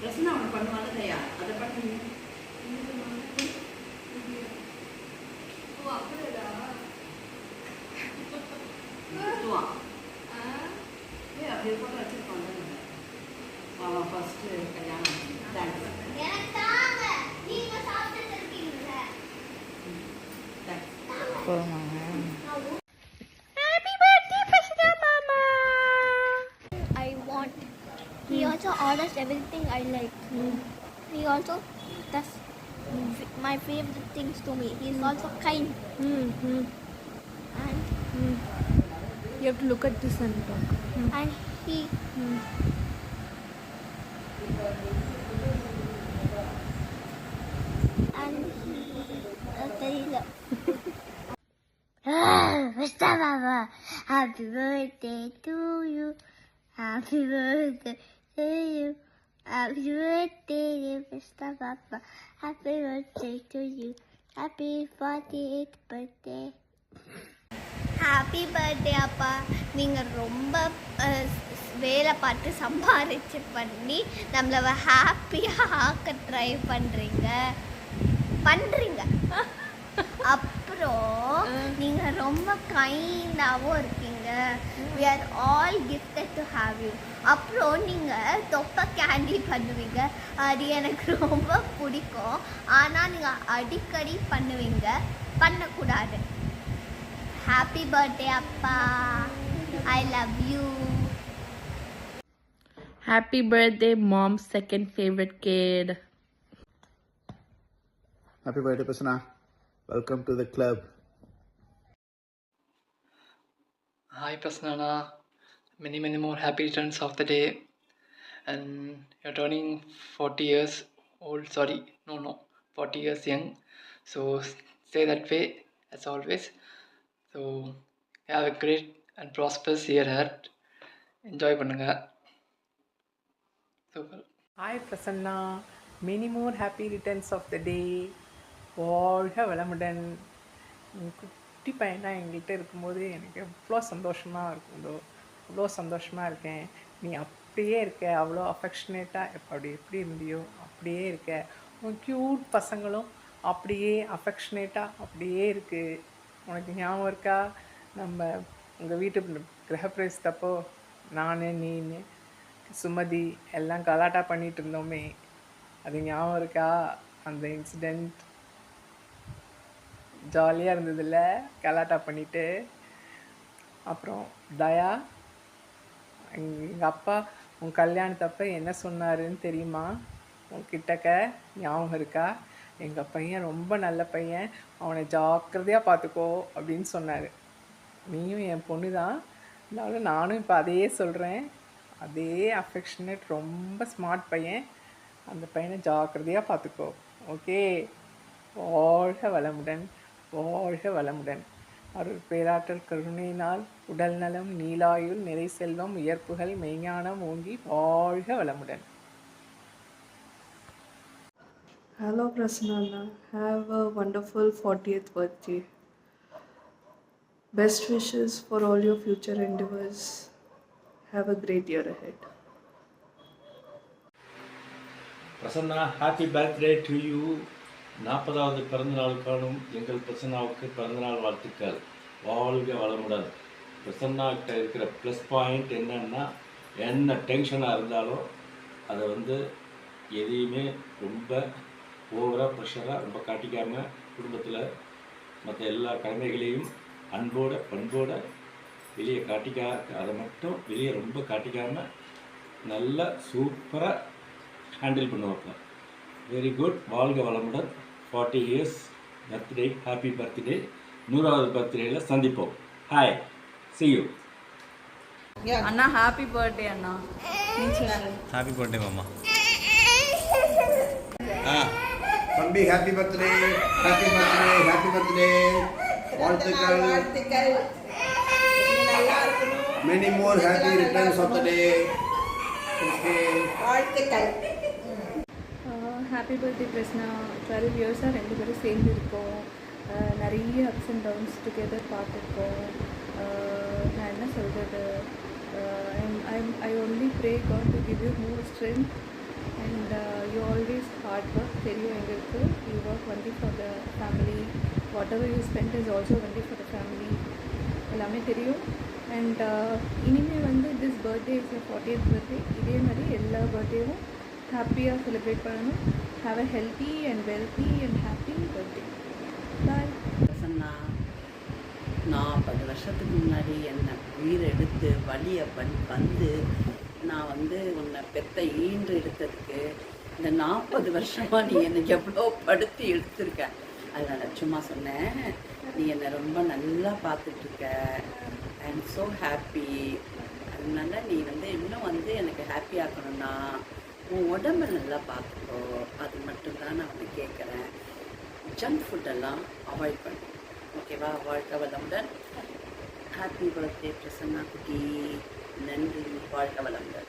பிரச்சனை அவனை பண்ணுவாங்க இல்லையா, அதை பண்ணி அப்படி போட்டு வச்சிருப்பாங்க. ஃபர்ஸ்ட் கல்யாணம் He also orders everything I like. He also does my favorite things to me. He is also kind. And you have to look at this and talk. And he Mr. Baba, happy birthday to you. Happy birthday to you. Happy birthday, dear Mr. Baba. Happy birthday to you. Happy 48th birthday. Happy birthday, அப்பா. நீங்கள் ரொம்ப வேலை பார்த்து சம்பாரிச்சு பண்ணி நம்மளை ஹாப்பியாக ஆக்க ட்ரை பண்ணுறீங்க. அப்புறம் நீங்கள் ரொம்ப கைண்டாகவும் இருக்கீங்க. we are all gifted to have you. அப்புறம் நீங்கள் தொப்பை கேண்டி பண்ணுவீங்க, அது எனக்கு ரொம்ப பிடிக்கும். ஆனால் நீங்கள் அடிக்கடி பண்ணுவீங்க, பண்ணக்கூடாது. ஹாப்பி பர்த்டே அப்பா, I love you. Happy birthday, mom's second favorite kid. Happy birthday, Prasanna. Welcome to the club. Hi, Prasanna. Many more happy returns of the day. And you're turning 40 years old. Sorry, no, 40 years young. So stay that way as always. So have a great and prosperous year ahead. Enjoy பண்ணுங்க. Super. Hi Prasanna, many more happy returns of the day. வாழ்க வளமுடன். குட்டி பையனாக எங்கள்கிட்ட இருக்கும்போது எனக்கு எவ்வளோ சந்தோஷமாக இருக்குதோ அவ்வளோ சந்தோஷமாக இருக்கேன். நீ அப்படியே இருக்க, அவ்வளோ அஃபெக்ஷனேட்டாக எப்படி இருந்தியோ அப்படியே இருக்க. உன் க்யூட் பசங்களும் அப்படியே அஃபெக்ஷனேட்டாக அப்படியே இருக்குது. உனக்கு ஞாபகம் இருக்கா, நம்ம உங்கள் வீட்டு கிரகப்பிரவேசத்தப்போ நான், நீன்னு, சுமதி எல்லாம் கலாட்டா பண்ணிகிட்டு இருந்தோமே, அது ஞாபகம் இருக்கா? அந்த இன்சிடெண்ட் ஜாலியாக இருந்ததில்ல, கலாட்டா பண்ணிவிட்டு. அப்புறம் தயா, எங்கள் அப்பா உன் கல்யாணத்தப்போ என்ன சொன்னாருன்னு தெரியுமா? உன்கிட்டக்க ஞாபகம் இருக்கா? எங்கள் பையன் ரொம்ப நல்ல பையன், அவனை ஜாக்கிரதையாக பார்த்துக்கோ அப்படின்னு சொன்னார். நீயும் என் பொண்ணு தான், அதனால நானும் இப்போ அதையே சொல்கிறேன். அதே அஃபெக்ஷனேட், ரொம்ப ஸ்மார்ட் பையன், அந்த பையனை ஜாக்கிரதையாக பார்த்துக்கோ. ஓகே? வாழ்க வளமுடன், வாழ்க வளமுடன். அருள் பேராற்றல் கருணையினால் உடல் நலம், நீலாயுள், நிறை செல்வம், உயர்ப்புகள், மெய்ஞானம் ஓங்கி வாழ்க வளமுடன். Hello Prasanna, have a wonderful 40th birthday. Best wishes for all your future endeavors. Have a great year ahead. Prasanna, happy birthday to you. 40வது பிறந்தநாள் காணும் எங்கள் பிரசன்னாவுக்கு பிறந்தநாள் வாழ்த்துக்கள். வாழ்க வளமுடன். பிரசன்னாக்கிட்ட இருக்கிற ப்ளஸ் பாயிண்ட் என்னன்னா, என்ன டென்ஷனாக இருந்தாலும் அதை எதையுமே ரொம்ப ஓவராக ப்ரெஷராக ரொம்ப காட்டிக்காமல், குடும்பத்தில் மற்ற எல்லா கடமைகளையும் அன்போட பண்போட வெளியே அதை மட்டும் வெளியே ரொம்ப காட்டிக்காமல் நல்லா சூப்பராக ஹேண்டில் பண்ணுவாங்க. Very good. வாழ்க வளமுடன். 40 years பர்த்டே, ஹாப்பி பர்த்டே. 100வது பர்த்டேயில் சந்திப்போம். Hi, see you. Anna happy birthday Anna. Happy birthday மாமா. தம்பி happy birthday, happy birthday, happy birthday. வாழ்த்துக்கள். Many more happy returns of the day. Okay. வாழ்த்துக்கள். Happy birthday Prasna. 12 இயர்ஸாக ரெண்டு பேரும் சேர்ந்து இருக்கோம். நிறைய அப்ஸ் அண்ட் டவுன்ஸ் டுகெதர் பார்த்துருக்கோம். நான் என்ன சொல்கிறது, I only pray God to give you more strength and you always hard work தெரியும் எங்களுக்கு. You work only for the family. Whatever you spend is also only for the family. எல்லாமே தெரியும். And இனிமேல் வந்து this birthday is your 40th birthday. இதே மாதிரி எல்லா பர்த்டேவும் ஹாப்பியாக செலிப்ரேட் பண்ணணும். Have a healthy and wealthy and happy birthday. Bye. Prasanna 40 வருஷத்துக்கு முன்னாடி என்னை உயிரை எடுத்து வழியை வந்து நான் வந்து உன்னை பெத்த ஈன்று எடுத்ததுக்கு இந்த 40 வருஷமாக நீ என்னை எவ்வளோ படுத்தி எடுத்திருக்க. அதனால் சும்மா சொன்னேன். நீ என்னை ரொம்ப நல்லா பார்த்துட்ருக்க. I am so happy. அதனால நீ வந்து இன்னும் வந்து எனக்கு ஹாப்பி ஆக்கணும்னா உன் உடம்பை நல்லா பார்த்துக்கோ. அது மட்டும்தான் நான் வந்து கேட்குறேன். ஜங்க் ஃபுட்டெல்லாம் அவாய்ட் பண்ணு. ஓகேவா? வாழ்க்கை வளமுடன். ஹாப்பி பர்த்டே பிரசன்னா குட்டி. நன்றி. வாழ்க்கை வளமுடன்.